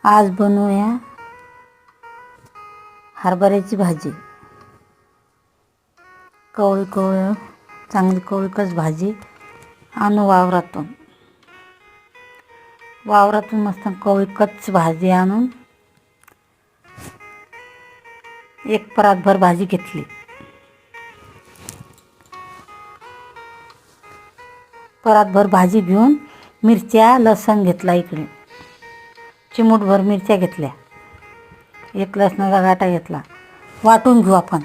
आज बनवूया हरभऱ्याची भाजी. कवळी कवळी चांगली कवळीकच भाजी आणू वावरातून मस्त कवळीकच भाजी आणून एक परातभर भाजी घेतली. परातभर भाजी घेऊन मिरच्या लसूण घेतला. इकडे चिमूटभर मिरच्या घेतल्या. एक लसणाचा गाठा घेतला. वाटून घेऊ आपण.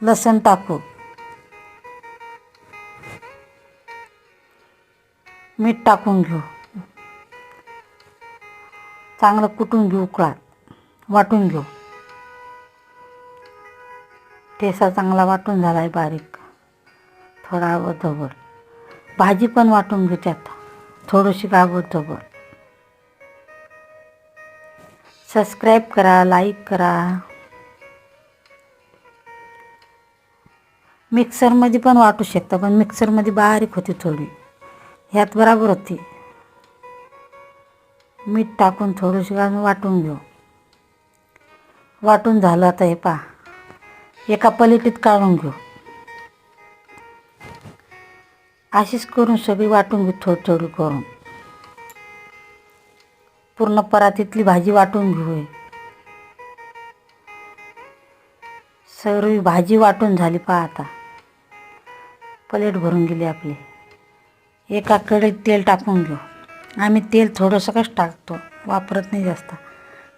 लसूण टाकू, मीठ टाकून घेऊ. चांगलं कुटून घेऊ. उकळात वाटून घेऊ. ठेसा चांगला वाटून झालाय बारीक. थोडा आबडधोबड भाजी पण वाटून घेऊ. त्यात थोडीशी आबडधोबड. सबस्क्राईब करा, लाईक करा. मिक्सरमध्ये पण वाटू शकता, पण मिक्सरमध्ये बारीक होती थोडी. ह्यात बराबर होती. मीठ टाकून थोडीशी वाटून घेऊ. वाटून झालं. आता हे पहा, एका प्लेटीत काढून घेऊ. अशीच करून सगळी वाटून घेऊ. थोडी थोडी करून पूर्ण परातीतली भाजी वाटून घेऊ. सर्व भाजी वाटून झाली. पहा आता प्लेट भरून गेली आपली. एका कढईत तेल टाकून घेऊ. आम्ही तेल थोडंसं टाकतो, वापरत नाही जास्त.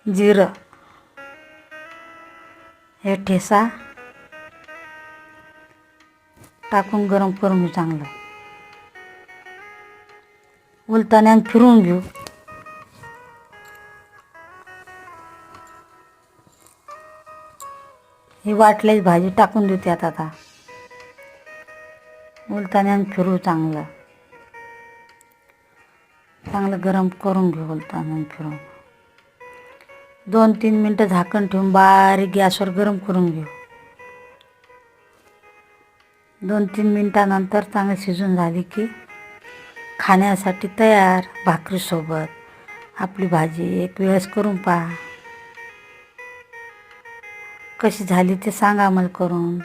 जिरं, हे ठेसा टाकून गरम करून घेऊ. चांगलं उलटाण्यानं फिरून घेऊ. ही वाटल्याची भाजी टाकून देऊ त्यात. आता उलटाण्यानं फिरू. चांगलं गरम करून घेऊ. उलटाण्यानं फिरून 2-3 मिनटं झाकण ठेवून बारीक गॅसवर गरम करून घेऊ. 2-3 मिनटानंतर चांगली शिजून झाली की खाण्यासाठी तयार. भाकरीसोबत आपली भाजी एक वेळेस करून पहा. कशी झाली ते सांगा मला करून.